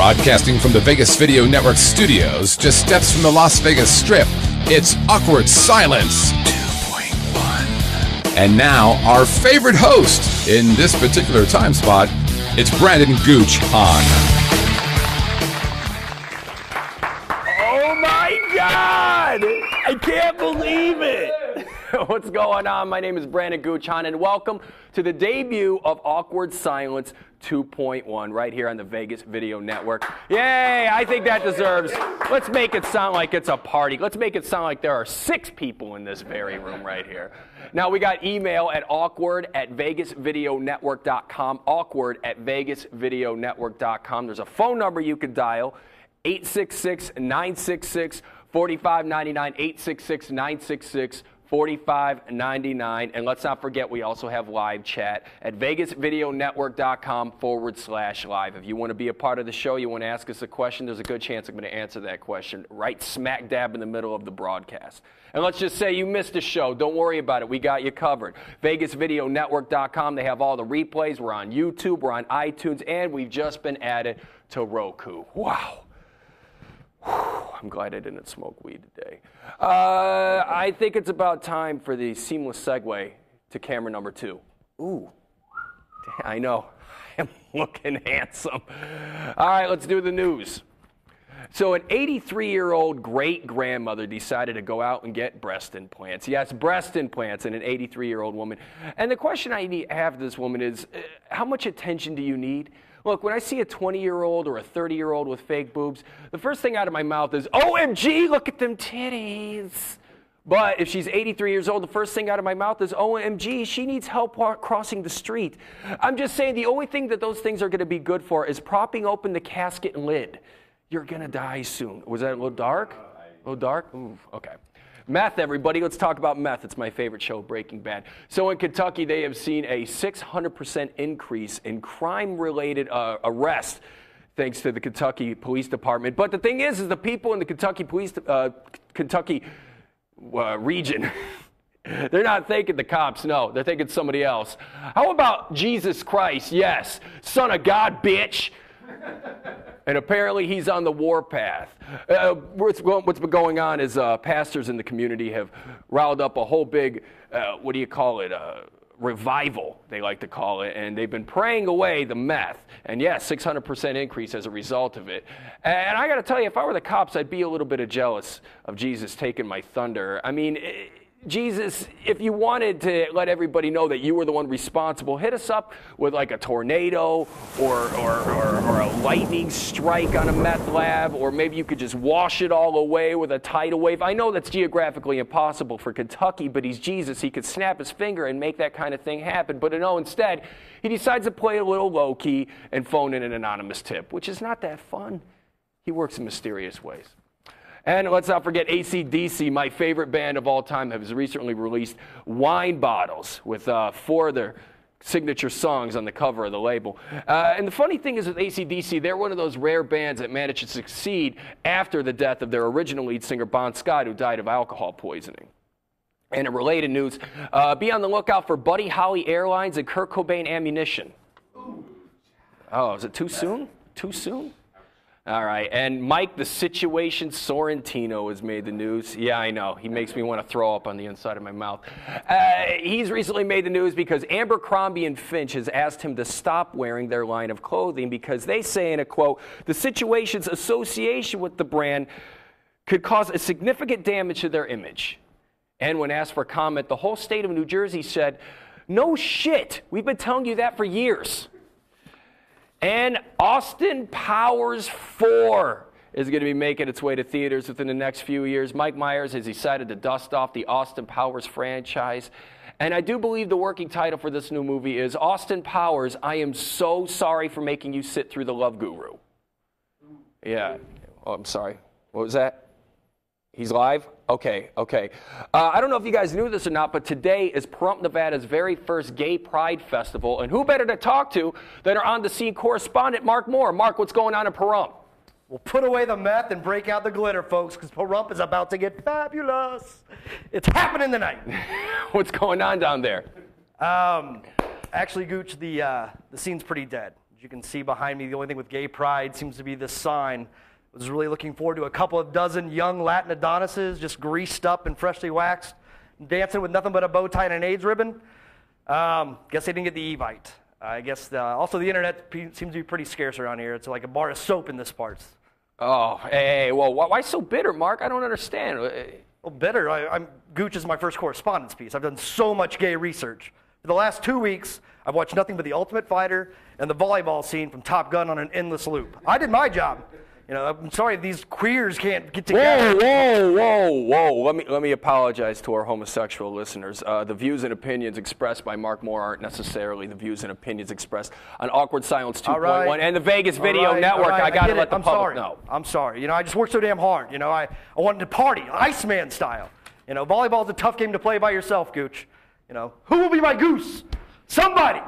Broadcasting from the Vegas Video Network studios, just steps from the Las Vegas Strip, it's Awkward Silence 2.1. And now, our favorite host in this particular time spot, it's Brandon Gooch Hahn. Oh my God! I can't believe it! What's going on? My name is Brandon Gooch Hahn, and welcome to the debut of Awkward Silence 2.1 right here on the Vegas Video Network. Yay! I think that deserves, let's make it sound like it's a party. Let's make it sound like there are 6 people in this very room right here. Now, we got email at awkward@vegasvideonetwork.com, awkward@vegasvideonetwork.com. There's a phone number you could dial, 866-966-4599, 866-966-4599. And let's not forget, we also have live chat at vegasvideonetwork.com/live. If you want to be a part of the show, you want to ask us a question, there's a good chance I'm going to answer that question right smack dab in the middle of the broadcast. And let's just say you missed a show. Don't worry about it. We got you covered. vegasvideonetwork.com. They have all the replays. We're on YouTube. We're on iTunes. And we've just been added to Roku. Wow. I'm glad I didn't smoke weed today. I think it's about time for the seamless segue to camera number 2. Ooh, I know. I'm looking handsome. All right, let's do the news. So an 83-year-old great-grandmother decided to go out and get breast implants. Yes, breast implants in an 83-year-old woman. And the question I have to this woman is, how much attention do you need? Look, when I see a 20-year-old or a 30-year-old with fake boobs, the first thing out of my mouth is, OMG, look at them titties. But if she's 83 years old, the first thing out of my mouth is, OMG, she needs help crossing the street. I'm just saying the only thing that those things are going to be good for is propping open the casket and lid. You're going to die soon. Was that a little dark? A little dark? Ooh, okay. Meth, everybody. Let's talk about meth. It's my favorite show, Breaking Bad. So in Kentucky, they have seen a 600% increase in crime-related arrests, thanks to the Kentucky Police Department. But the thing is the people in the Kentucky region, they're not thinking the cops. No, they're thinking somebody else. How about Jesus Christ? Yes, Son of God, bitch. And apparently he's on the warpath. What's been going on is pastors in the community have riled up a whole big, revival, they like to call it. And they've been praying away the meth. And yes, 600% increase as a result of it. And I got to tell you, if I were the cops, I'd be a little bit jealous of Jesus taking my thunder. I mean, Jesus, if you wanted to let everybody know that you were the one responsible, hit us up with like a tornado or a lightning strike on a meth lab, or maybe you could just wash it all away with a tidal wave. I know that's geographically impossible for Kentucky, but he's Jesus. He could snap his finger and make that kind of thing happen. But no, instead, he decides to play a little low-key and phone in an anonymous tip, which is not that fun. He works in mysterious ways. And let's not forget AC/DC, my favorite band of all time, has recently released wine bottles with 4 of their signature songs on the cover of the label. And the funny thing is with AC/DC, they're one of those rare bands that managed to succeed after the death of their original lead singer, Bon Scott, who died of alcohol poisoning. And in related news, be on the lookout for Buddy Holly Airlines and Kurt Cobain ammunition. Oh, is it too soon? Too soon? All right, and Mike, the Situation Sorrentino has made the news. Yeah, I know. He makes me want to throw up on the inside of my mouth. He's recently made the news because Abercrombie and Finch has asked him to stop wearing their line of clothing because they say, in a quote, the Situation's association with the brand could cause a significant damage to their image. And when asked for comment, the whole state of New Jersey said, no shit, we've been telling you that for years. And Austin Powers 4 is going to be making its way to theaters within the next few years. Mike Myers has decided to dust off the Austin Powers franchise. And I do believe the working title for this new movie is Austin Powers, I Am So Sorry for Making You Sit Through the Love Guru. Yeah. Oh, I'm sorry. What was that? He's live? Okay. I don't know if you guys knew this or not, but today is Pahrump, Nevada's very first gay pride festival. And who better to talk to than our on-the-scene correspondent, Mark Moore. Mark, what's going on in Pahrump? Well, put away the meth and break out the glitter, folks, because Pahrump is about to get fabulous. It's happening tonight. What's going on down there? Actually, Gooch, the scene's pretty dead. As you can see behind me, the only thing with gay pride seems to be this sign. I was really looking forward to a couple of dozen young Latin Adonises, just greased up and freshly waxed, dancing with nothing but a bow tie and an AIDS ribbon. Guess they didn't get the Evite. I guess also the internet seems to be pretty scarce around here. It's like a bar of soap in this parts. Oh, hey, well, why so bitter, Mark? I don't understand. Well, bitter. Gooch is my first correspondence piece. I've done so much gay research. For the last 2 weeks, I've watched nothing but The Ultimate Fighter and the volleyball scene from Top Gun on an endless loop. I did my job. You know, I'm sorry these queers can't get together. Whoa. Let me apologize to our homosexual listeners. The views and opinions expressed by Mark Moore aren't necessarily the views and opinions expressed on Awkward Silence 2.1 and the Vegas Video Network. I got to let the public know. I'm sorry. You know, I just worked so damn hard. You know, I wanted to party, Iceman style. You know, volleyball's a tough game to play by yourself, Gooch. You know, who will be my goose? Somebody.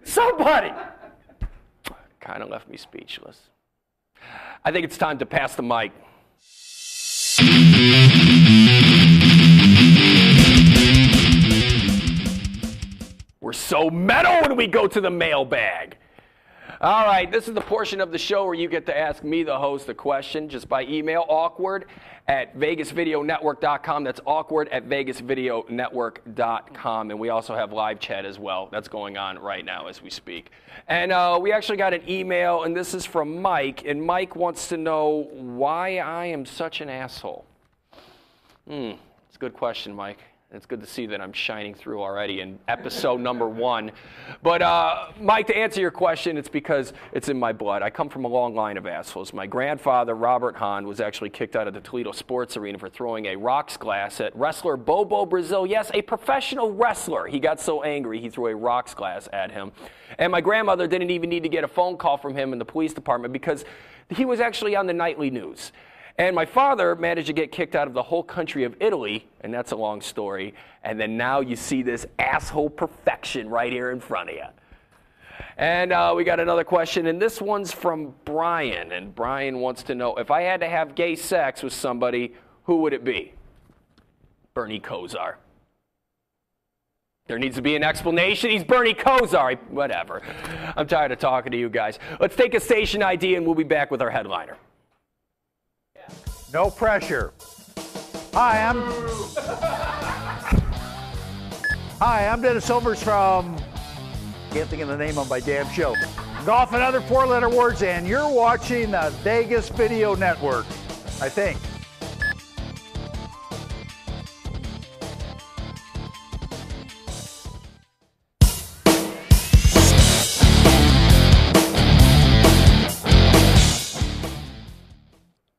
Somebody. Kind of left me speechless. I think it's time to pass the mic. We're so metal when we go to the mailbag. All right, this is the portion of the show where you get to ask me, the host, a question just by email, awkward@vegasvideonetwork.com. That's awkward@vegasvideonetwork.com. And we also have live chat as well. That's going on right now as we speak. And we actually got an email, and this is from Mike. And Mike wants to know why I am such an asshole. It's a good question, Mike. It's good to see that I'm shining through already in episode number 1. But, Mike, to answer your question, it's because it's in my blood. I come from a long line of assholes. My grandfather, Robert Hahn, was actually kicked out of the Toledo Sports Arena for throwing a rocks glass at wrestler Bobo Brazil. Yes, a professional wrestler. He got so angry, he threw a rocks glass at him. And my grandmother didn't even need to get a phone call from him in the police department because he was actually on the nightly news. And my father managed to get kicked out of the whole country of Italy, and that's a long story. And then now you see this asshole perfection right here in front of you. And we got another question, and this one's from Brian. And Brian wants to know, if I had to have gay sex with somebody, who would it be? Bernie Kosar. There needs to be an explanation. He's Bernie Kosar. Whatever. I'm tired of talking to you guys. Let's take a station ID, and we'll be back with our headliner. No pressure. Hi, I'm Dennis Silvers from, can't think of the name of my damn show, Golf and Other 4-letter words, and you're watching the Vegas Video Network, I think.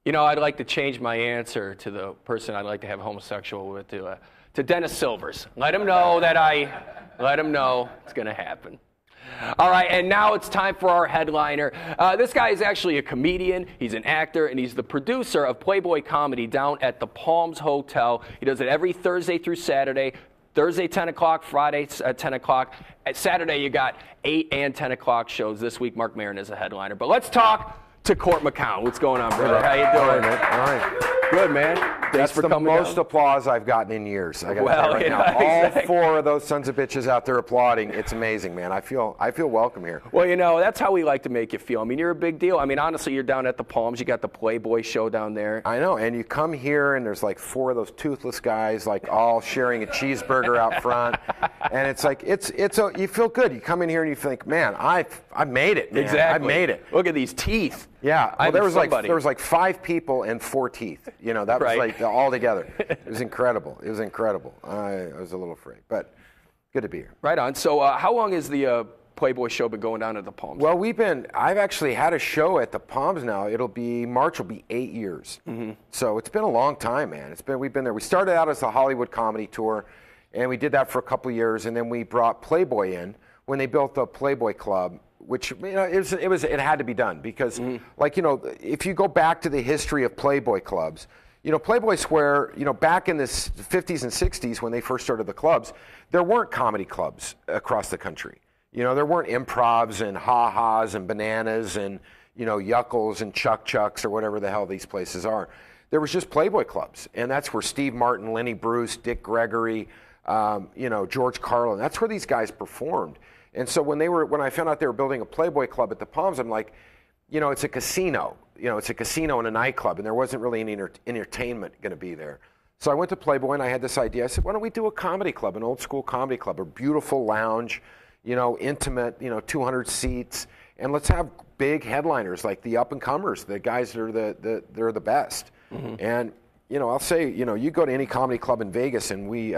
You know, I'd like to change my answer to the person I'd like to have homosexual with to Dennis Silvers. Let him know it's going to happen. All right, and now it's time for our headliner. This guy is actually a comedian, he's an actor, and he's the producer of Playboy Comedy down at the Palms Hotel. He does it every Thursday through Saturday. Thursday, 10 o'clock, Friday at 10 o'clock. At Saturday, you got 8 and 10 o'clock shows. This week, Mark Maron is a headliner. But let's talk to Cort McCown. What's going on, brother? How you doing? All right. Good, man. Thanks for coming. That's the most applause I've gotten in years. I got to tell you right now. Exactly. All 4 of those sons of bitches out there applauding. It's amazing, man. I feel welcome here. Well, you know, that's how we like to make you feel. I mean, you're a big deal. I mean, honestly, you're down at the Palms. You got the Playboy show down there. I know. And you come here, and there's like 4 of those toothless guys, like all sharing a cheeseburger out front. And it's like you feel good. You come in here and you think, man, I made it. Man. Exactly. I made it. Look at these teeth. Yeah. Well, there was like 5 people and 4 teeth. You know, that was like all together. It was incredible. It was incredible. I was a little afraid, but good to be here. Right on. So how long has the Playboy show been going down at the Palms? Well, I've actually had a show at the Palms now. March will be 8 years. Mm-hmm. So it's been a long time, man. We've been there. We started out as the Hollywood comedy tour, and we did that for a couple of years, and then we brought Playboy in when they built the Playboy Club, which, you know, it had to be done because, like, you know, if you go back to the history of Playboy clubs, you know, Playboy Square, you know, back in the 50s and 60s when they first started the clubs, there weren't comedy clubs across the country. You know, there weren't improvs and ha-has and bananas and, you know, yuckles and chuck-chucks or whatever the hell these places are. There was just Playboy clubs, and that's where Steve Martin, Lenny Bruce, Dick Gregory, you know, George Carlin, that's where these guys performed. And so when I found out they were building a Playboy Club at the Palms, I'm like, it's a casino. It's a casino and a nightclub, and there wasn't really any entertainment going to be there. So I went to Playboy, and I had this idea. I said, why don't we do a comedy club, an old school comedy club, a beautiful lounge, intimate, 200 seats, and let's have big headliners like the up-and-comers, the guys that are they're the best. And, I'll say, you go to any comedy club in Vegas, and we,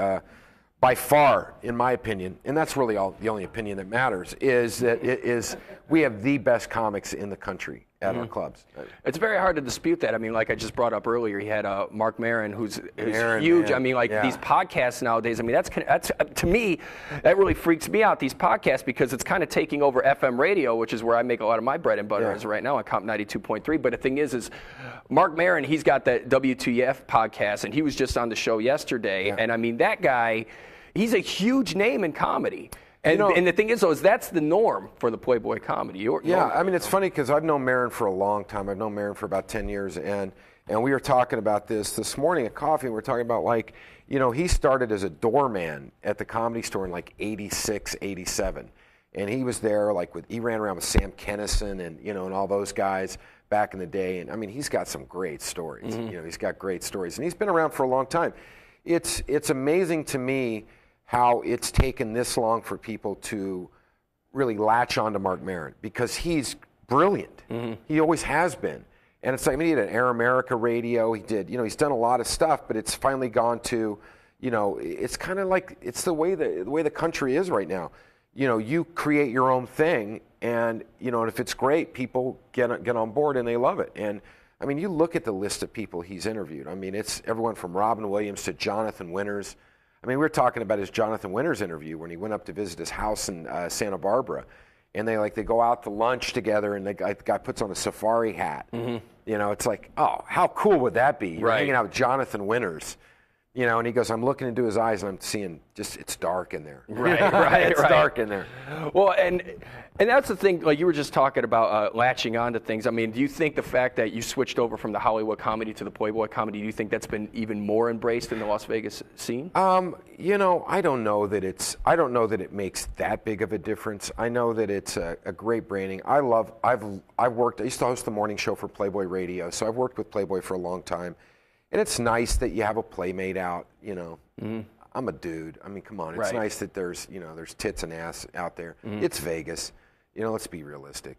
by far, in my opinion, and that's really the only opinion that matters, is that we have the best comics in the country at our clubs. It's very hard to dispute that. I mean, like I just brought up earlier, he had Mark Maron, who's Maron, huge. man. I mean, these podcasts nowadays, I mean, that's to me, that really freaks me out, these podcasts, because it's kind of taking over FM radio, which is where I make a lot of my bread and butter is right now on Comp 92.3. But the thing is Mark Maron, he's got the WTF podcast, and he was just on the show yesterday. Yeah. And I mean, that guy, he's a huge name in comedy. And, and the thing is, though, that's the norm for the Playboy Comedy. I mean, it's funny because I've known Maron for a long time. I've known Maron for about 10 years. And we were talking about this morning at coffee. And we were talking about, he started as a doorman at the Comedy Store in, 86, 87. And he was there, he ran around with Sam Kinison and all those guys back in the day. And, I mean, he's got some great stories. He's got great stories. And he's been around for a long time. It's amazing to me how it's taken this long for people to really latch on to Mark Maron, because he's brilliant. He always has been. And it's like, he did an Air America radio. He did, he's done a lot of stuff, but it's finally gone to, it's kind of like, it's the way the country is right now. You create your own thing, and, and if it's great, people get on board and they love it. And I mean, you look at the list of people he's interviewed. I mean, it's everyone from Robin Williams to Jonathan Winters. I mean, we were talking about his Jonathan Winters interview when he went up to visit his house in Santa Barbara, and they go out to lunch together, and the guy puts on a safari hat. It's like, oh, how cool would that be? You're hanging out with Jonathan Winters, and he goes, I'm looking into his eyes, and I'm seeing it's dark in there. It's dark in there. Well, and that's the thing, you were just talking about latching on to things. I mean, do you think the fact that you switched over from the Hollywood comedy to the Playboy comedy, do you think that's been even more embraced in the Las Vegas scene? I don't know that it makes that big of a difference. I know that it's a great branding. I used to host the morning show for Playboy Radio, so I've worked with Playboy for a long time. And it's nice that you have a playmate out, I'm a dude. I mean, come on. It's nice that there's tits and ass out there. It's Vegas. Let's be realistic.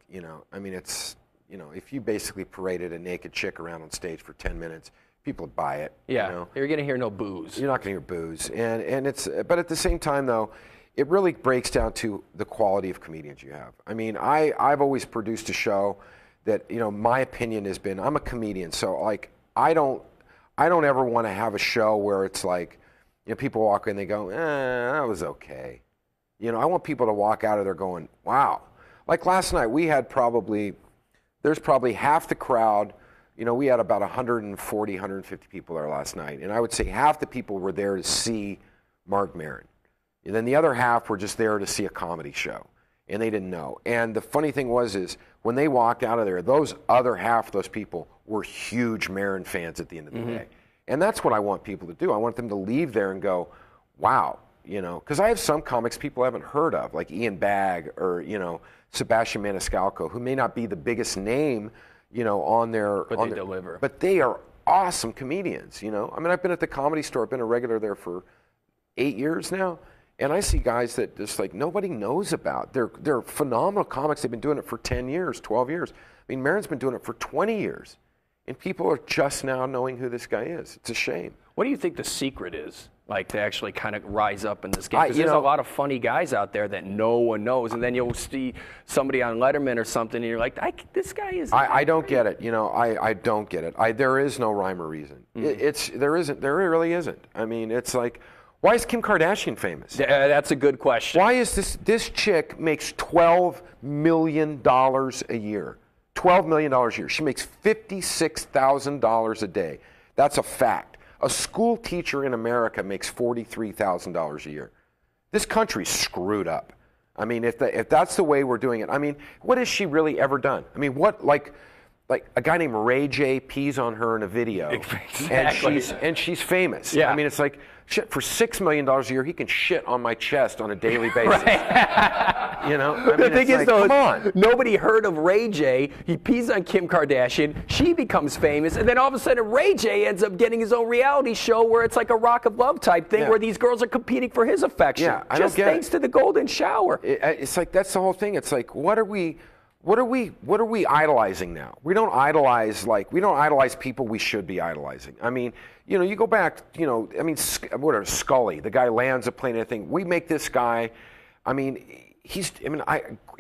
I mean, it's, if you basically paraded a naked chick around on stage for 10 minutes, people would buy it. Yeah. You're going to hear no booze. You're not going to hear booze. And but at the same time, though, it really breaks down to the quality of comedians you have. I mean, I've always produced a show that, my opinion has been, I'm a comedian, so I don't ever want to have a show where it's people walk in and they go, that was okay. I want people to walk out of there going, wow. Like last night, there's probably half the crowd. We had about 140, 150 people there last night. And I would say half the people were there to see Mark Maron. And then the other half were just there to see a comedy show. And they didn't know. And the funny thing is when they walked out of there, those other half of those people were huge Maron fans at the end of the day. And that's what I want people to do. I want them to leave there and go, wow, because I have some comics people haven't heard of, like Ian Bagg or, Sebastian Maniscalco, who may not be the biggest name, on their... But they deliver. But they are awesome comedians, I mean, I've been at the Comedy Store. I've been a regular there for 8 years now. And I see guys that just nobody knows about. They're phenomenal comics. They've been doing it for 10 years, 12 years. I mean, Maron's been doing it for 20 years. And people are just now knowing who this guy is. It's a shame. What do you think the secret is, to actually kind of rise up in this game? Because there's a lot of funny guys out there that no one knows, and then you'll see somebody on Letterman or something, and you're like, this guy is... I don't get it. I don't get it. There is no rhyme or reason. There really isn't. I mean, it's like, why is Kim Kardashian famous? That's a good question. Why is this chick makes $12 million a year? $12 million a year. She makes $56,000 a day. That's a fact. A school teacher in America makes $43,000 a year. This country's screwed up. I mean, if that's the way we're doing it, I mean, what has she really ever done? I mean, like a guy named Ray J pees on her in a video, Exactly. and she's famous. Yeah. I mean, it's like, shit, for $6 million a year, he can shit on my chest on a daily basis. You know, I mean, The thing is, like, though, come on. nobody heard of Ray J. He pees on Kim Kardashian. She becomes famous, and then all of a sudden, Ray J ends up getting his own reality show where it's like a Rock of Love type thing, where these girls are competing for his affection. Yeah, I don't just get thanks to the Golden Shower. It's like, that's the whole thing. It's like, what are we idolizing now? We don't idolize people we should be idolizing. I mean, you know, you go back, you know, I mean, whatever, Scully, the guy lands a plane and thing. We make this guy, I mean, he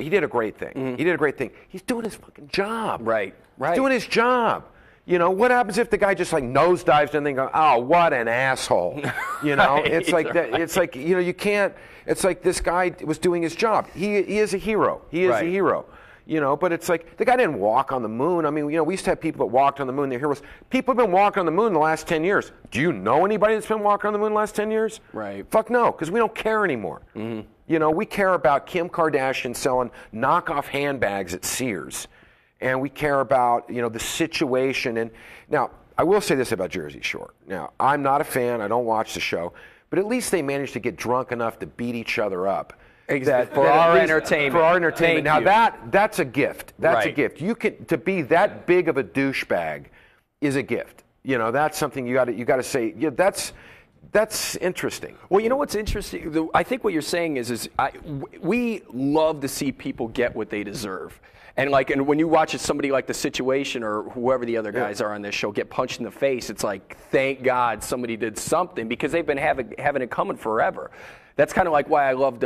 did a great thing. Mm-hmm. He did a great thing. He's doing his fucking job. Right. He's doing his job. You know, what happens if the guy just like nosedives and then go, oh, what an asshole? You know, Right, it's like that. It's like, you know, you can't. It's like this guy was doing his job. He is a hero. He is a hero. You know, but it's like the guy didn't walk on the moon. I mean, you know, we used to have people that walked on the moon. They're heroes. People have been walking on the moon the last 10 years. Do you know anybody that's been walking on the moon the last 10 years? Right. Fuck no, because we don't care anymore. Mm-hmm. You know, we care about Kim Kardashian selling knockoff handbags at Sears. And we care about, you know, the situation. And now, I will say this about Jersey Shore. Now, I'm not a fan. I don't watch the show. But at least they managed to get drunk enough to beat each other up. Exactly. For our entertainment. For our entertainment. Thank Now, you. that's a gift. That's a Right. gift. You can, to be that big of a douchebag is a gift. You know, that's something you got to say. Yeah, that's interesting. Well, you know what's interesting? I think what you're saying is we love to see people get what they deserve. And when you watch somebody like The Situation or whoever the other guys are on this show get punched in the face, it's like, thank God somebody did something, because they've been having it coming forever. That's kind of like why I loved.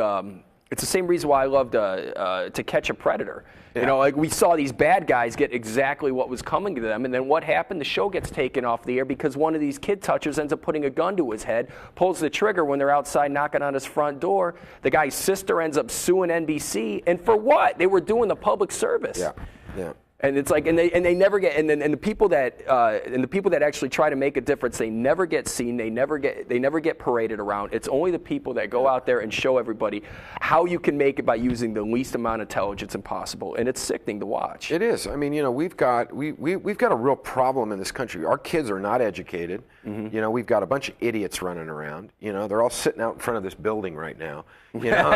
It's the same reason why I loved To Catch a Predator. Yeah. You know, like we saw these bad guys get exactly what was coming to them, and then what happened? The show gets taken off the air because one of these kid touchers ends up putting a gun to his head, pulls the trigger when they're outside knocking on his front door. The guy's sister ends up suing NBC, and for what? They were doing the public service. Yeah, yeah. And it's like, and they never get, and the people that actually try to make a difference, they never get seen, they never get paraded around. It's only the people that go out there and show everybody how you can make it by using the least amount of intelligence possible, and it's sickening to watch. It is. I mean, you know, we've got a real problem in this country. Our kids are not educated. Mm-hmm. You know, we've got a bunch of idiots running around. You know, they're all sitting out in front of this building right now. You know,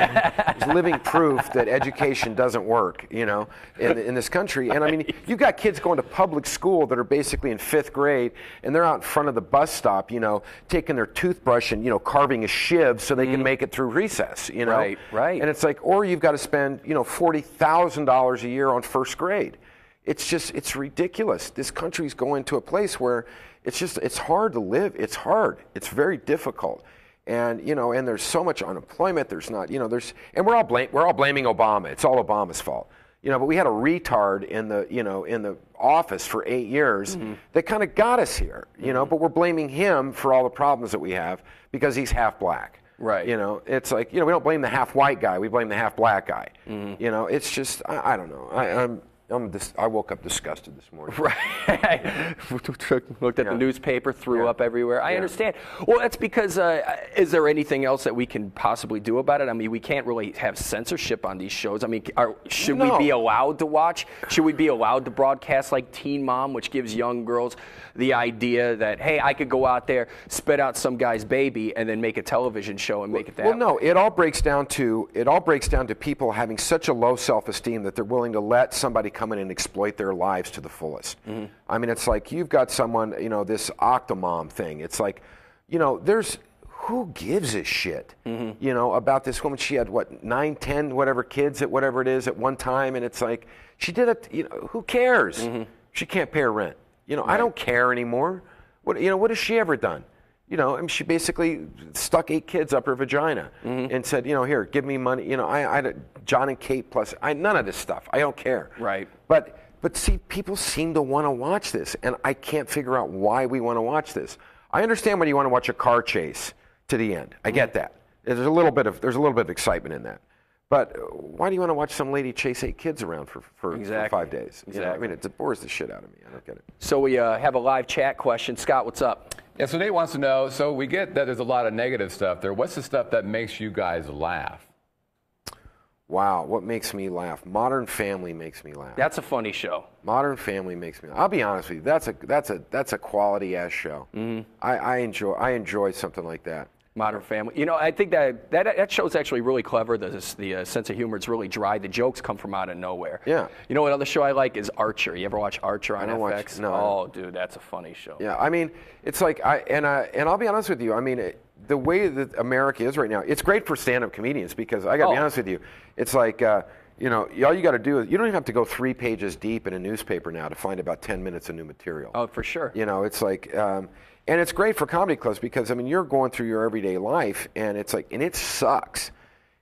it's living proof that education doesn't work. You know, in this country. And I mean, you've got kids going to public school that are basically in 5th grade, and they're out in front of the bus stop. You know, taking their toothbrush and, you know, carving a shiv so they can make it through recess. You know, right. And it's like, or you've got to spend, you know, $40,000 a year on 1st grade. It's ridiculous. This country's going to a place where it's hard to live. It's hard. It's very difficult. And, you know, and there's so much unemployment. There's not, you know, and we're all blaming Obama. It's all Obama's fault. You know, but we had a retard in the office for 8 years that kind of got us here, you know, but we're blaming him for all the problems that we have because he's half black. Right. You know, it's like, you know, we don't blame the half white guy. We blame the half black guy. You know, it's just, I don't know. I woke up disgusted this morning. Right. Looked at the newspaper, threw up everywhere. I understand. Well, that's because, is there anything else that we can possibly do about it? I mean, we can't really have censorship on these shows. I mean, should we be allowed to watch? Should we be allowed to broadcast like Teen Mom, which gives young girls the idea that, hey, I could go out there, spit out some guy's baby, and then make a television show and make it that way? Well, no, it all breaks down to people having such a low self-esteem that they're willing to let somebody come in and exploit their lives to the fullest. Mm-hmm. I mean, it's like you've got someone, you know, this Octomom thing. It's like, you know, who gives a shit, you know, about this woman? She had, 9, 10, whatever kids at whatever it is at one time, and it's like, she did it, you know, who cares? She can't pay her rent. You know, I don't care anymore. What has she ever done? You know, I mean, she basically stuck 8 kids up her vagina and said, you know, here, give me money. You know, I John and Kate plus, none of this stuff. I don't care. Right. But see, people seem to want to watch this, and I can't figure out why we want to watch this. I understand when you want to watch a car chase to the end. I get that. There's a little bit of excitement in that. But why do you want to watch some lady chase 8 kids around for 5 days? Exactly. You know, I mean, it bores the shit out of me. I don't get it. So we have a live chat question. Scott, what's up? Yeah, so Nate wants to know, so we get that there's a lot of negative stuff there. What's the stuff that makes you guys laugh? Wow, what makes me laugh? Modern Family makes me laugh. That's a funny show. Modern Family makes me laugh. I'll be honest with you, that's a quality ass show. Mm-hmm. I enjoy something like that. Modern Family. You know, I think that show's actually really clever. The sense of humor is really dry. The jokes come from out of nowhere. Yeah. You know what other show I like is Archer. You ever watch Archer on FX? No. Oh, dude, that's a funny show. Yeah, I mean, it's like and I'll be honest with you. I mean, the way that America is right now, it's great for stand-up comedians because I got to be honest with you. It's like you know, all you got to do is you don't even have to go 3 pages deep in a newspaper now to find about 10 minutes of new material. Oh, for sure. You know, it's like. And it's great for comedy clubs because, I mean, you're going through your everyday life, and it's like, and it sucks.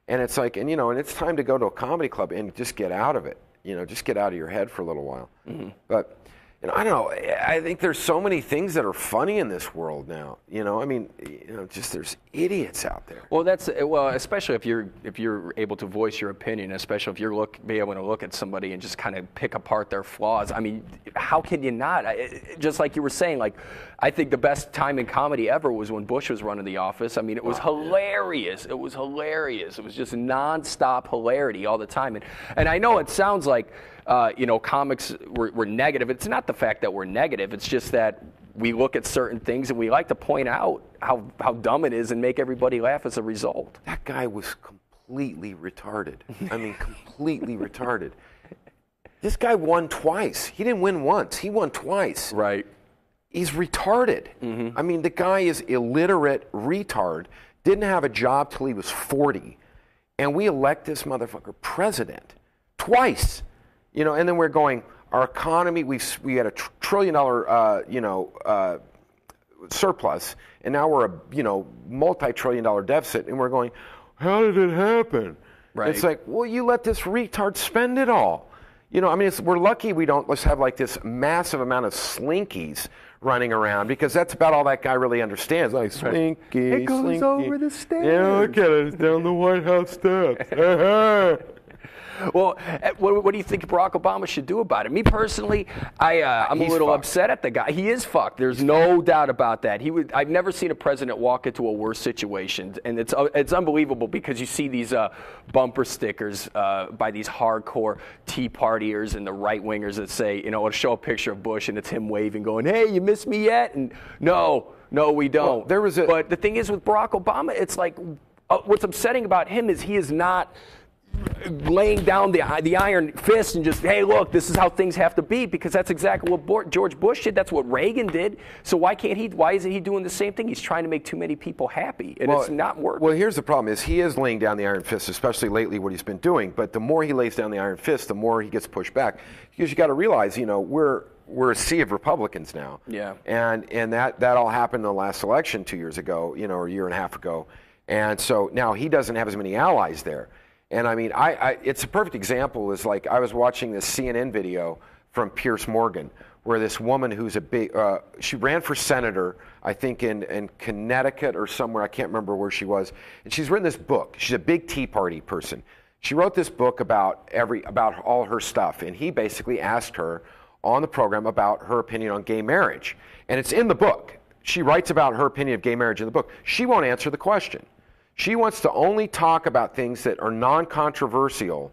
And it's like, and, you know, and it's time to go to a comedy club and just get out of it. You know, just get out of your head for a little while. Mm-hmm. But, you know, I don't know. I think there's so many things that are funny in this world now. You know, I mean, you know, just there's idiots out there. Well, especially if you're able to voice your opinion, especially if you're be able to look at somebody and just kind of pick apart their flaws. I mean, how can you not? Just like you were saying, like, I think the best time in comedy ever was when Bush was running the office. I mean, it was hilarious. It was hilarious. It was just nonstop hilarity all the time. And I know it sounds like, you know, comics were negative. It's not the fact that we're negative. It's just that we look at certain things and we like to point out how dumb it is and make everybody laugh as a result. That guy was completely retarded. I mean, completely retarded. This guy won twice. He didn't win once. He won twice. Right. He's retarded. Mm-hmm. I mean, the guy is illiterate retard, didn't have a job till he was 40, and we elect this motherfucker president twice. You know, and then we're going, our economy, we had a $1 trillion, you know, surplus, and now we're a, you know, multi-trillion-dollar deficit, and we're going, how did it happen? Right. It's like, well, you let this retard spend it all. You know, I mean, we're lucky we don't let's have like this massive amount of slinkies running around because that's about all that guy really understands. Like, slinky, it goes slinky. over the stairs. Yeah, look at it. It's down the White House steps. Well, what do you think Barack Obama should do about it? Me personally, I'm a little upset at the guy. He is fucked. There's no doubt about that. I've never seen a president walk into a worse situation, and it's unbelievable because you see these bumper stickers by these hardcore Tea Partiers and the right wingers that say, you know, it'll show a picture of Bush and it's him waving, going, "Hey, you miss me yet?" And no, we don't. Well, but the thing is with Barack Obama, it's like what's upsetting about him is he is not laying down the iron fist and just, hey, look, this is how things have to be, because that's exactly what George Bush did. That's what Reagan did. So why isn't he doing the same thing? He's trying to make too many people happy, and it's not working. Well, here's the problem is he is laying down the iron fist, especially lately what he's been doing. But the more he lays down the iron fist, the more he gets pushed back. Because you got to realize, you know, we're a sea of Republicans now. Yeah. And that all happened in the last election 2 years ago, you know, or a year and a half ago. And so now he doesn't have as many allies there. And I mean, it's a perfect example is like I was watching this CNN video from Pierce Morgan where this woman who's a big, she ran for senator, I think in Connecticut or somewhere, I can't remember where she was. And she's written this book. She's a big Tea Party person. She wrote this book about all her stuff. And he basically asked her on the program about her opinion on gay marriage. And it's in the book. She writes about her opinion of gay marriage in the book. She won't answer the question. She wants to only talk about things that are non-controversial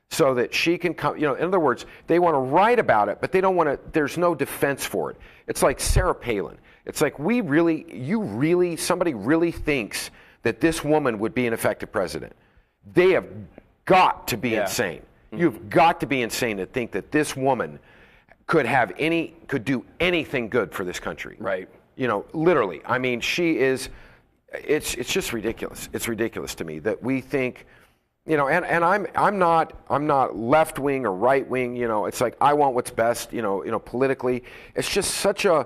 so that she can come, you know, in other words, they want to write about it, but they don't want to, there's no defense for it. It's like Sarah Palin. It's like somebody really thinks that this woman would be an effective president. They have got to be insane. Mm-hmm. You've got to be insane to think that this woman could do anything good for this country. Right. You know, literally. I mean, she is... It's just ridiculous. It's ridiculous to me that we think, you know, and I'm not left wing or right wing. You know, it's like I want what's best. You know, politically, it's just such a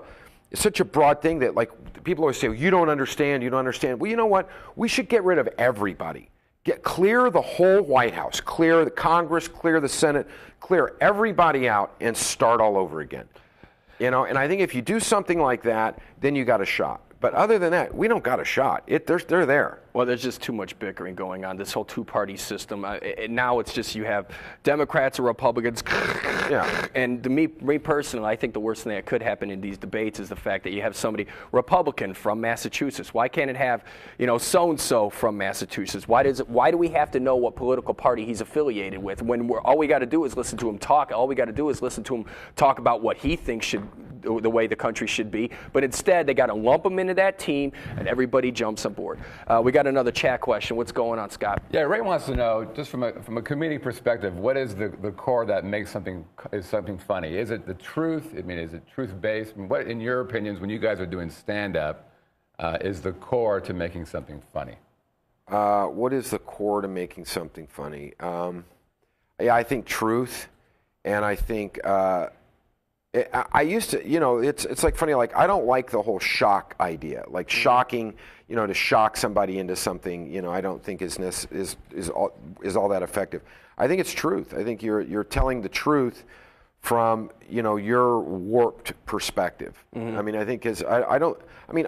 broad thing that like people always say, well, you don't understand. Well, you know what? We should get rid of everybody. Clear the whole White House, clear the Congress, clear the Senate, clear everybody out, and start all over again. You know, and I think if you do something like that, then you got a shot. But other than that, we don't got a shot. They're there. Well, there's just too much bickering going on. This whole two-party system. Now it's just you have Democrats or Republicans. Yeah. And to me personally, I think the worst thing that could happen in these debates is the fact that you have somebody Republican from Massachusetts. Why can't it have, so-and-so from Massachusetts? Why do we have to know what political party he's affiliated with when all we got to do is listen to him talk? All we got to do is listen to him talk about what he thinks the way the country should be. But instead, they got to lump him into that team, and everybody jumps on board. We got another chat question. What's going on, Scott? Yeah, Ray wants to know, just from a comedic perspective, what is the core that makes something funny? Is it the truth? I mean, is it truth-based? What, in your opinions, when you guys are doing stand-up, is the core to making something funny? What is the core to making something funny? I think truth, and I think I used to, it's like funny. Like I don't like the whole shock idea, like shocking, to shock somebody into something. I don't think is all that effective. I think it's truth. I think you're telling the truth from your warped perspective. I mean, I think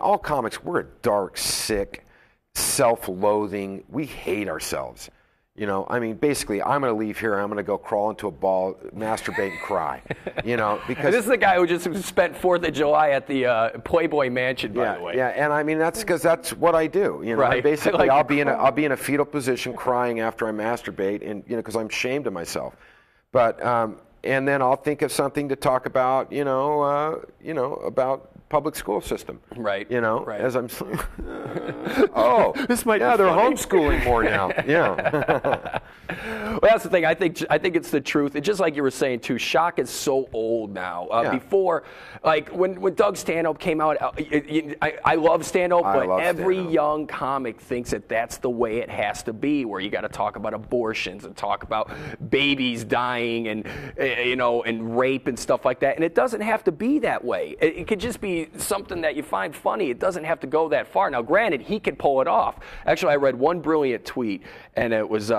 all comics, we're a dark, sick, self-loathing. We hate ourselves. Basically, I'm going to leave here. I'm going to go crawl into a ball, masturbate, and cry. Because this is the guy who just spent 4th of July at the Playboy Mansion, by the way. Yeah, and that's because that's what I do. Right. Basically, I'll be in a fetal position, crying after I masturbate, and because I'm ashamed of myself. But and then I'll think of something to talk about. About public school system. Right. Right. As I'm. This might. Yeah, be they're funny. homeschooling more now. Yeah. Well, that's the thing. I think it's the truth. It's just like you were saying too. Shock is so old now. Before, like when Doug Stanhope came out, I love Stanhope, but every young comic thinks that that's the way it has to be. Where you got to talk about abortions and talk about babies dying and and rape and stuff like that. And it doesn't have to be that way. It could just be something that you find funny. It doesn't have to go that far. Now, granted, he could pull it off. Actually, I read one brilliant tweet, and it was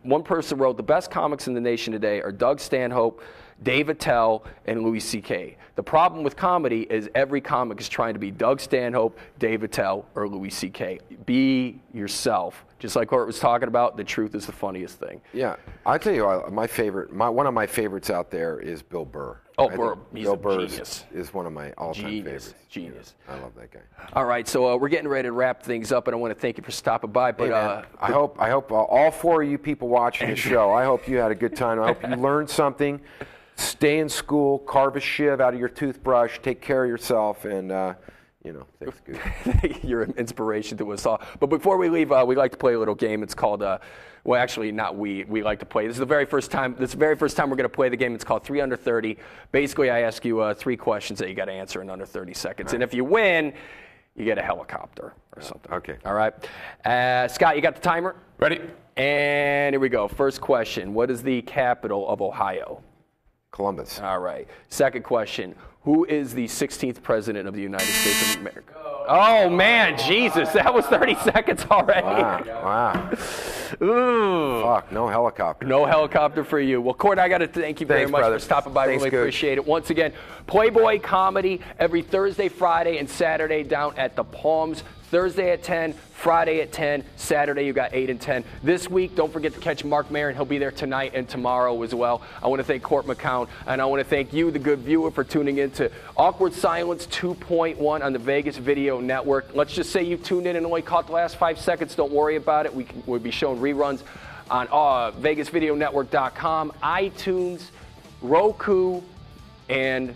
one person wrote, the best comics in the nation today are Doug Stanhope, Dave Attell, and Louis C.K. The problem with comedy is every comic is trying to be Doug Stanhope, Dave Attell, or Louis C.K. Be yourself. Just like Cort was talking about, the truth is the funniest thing. Yeah. I'll tell you, one of my favorites out there is Bill Burr. Oh, Burr. He's Bill a Burr genius. is one of my all-time favorites. Genius. I love that guy. All right, so we're getting ready to wrap things up, and I want to thank you for stopping by. But hey, man, I hope all 4 of you people watching the show, I hope you had a good time. I hope you learned something. Stay in school, carve a shiv out of your toothbrush, take care of yourself, and that's good. You're an inspiration to us all. But before we leave, we like to play a little game. It's called, well, actually, not we. We like to play. This is the very first time we're going to play the game. It's called 3 Under 30. Basically, I ask you 3 questions that you got to answer in under 30 seconds. Right. And if you win, you get a helicopter or something. Okay. All right. Scott, you got the timer? Ready. And here we go. First question. What is the capital of Ohio? Columbus. All right. Second question. Who is the 16th president of the United States of America? Oh, man, Jesus, that was 30 seconds already. Wow. Ooh. Fuck, no helicopter. No helicopter for you. Well, Cort, I got to thank you very much brother. for stopping by. Thanks, really Coach. Appreciate it. Once again, Playboy Comedy every Thursday, Friday, and Saturday down at the Palms. Thursday at 10, Friday at 10, Saturday you got 8 and 10. This week, don't forget to catch Mark Maron. He'll be there tonight and tomorrow as well. I want to thank Cort McCown, and I want to thank you, the good viewer, for tuning in to Awkward Silence 2.1 on the Vegas Video Network. Let's just say you tuned in and only caught the last 5 seconds. Don't worry about it. We'll be showing reruns on VegasVideoNetwork.com, iTunes, Roku, and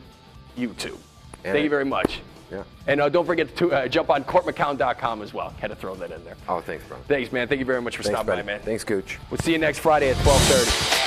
YouTube. Thank you very much. Yeah. And don't forget to jump on CortMcCown.com as well. Had to throw that in there. Oh, thanks, bro. Thanks, man. Thank you very much for stopping by, man. Thanks, Gooch. We'll see you next Friday at 12:30.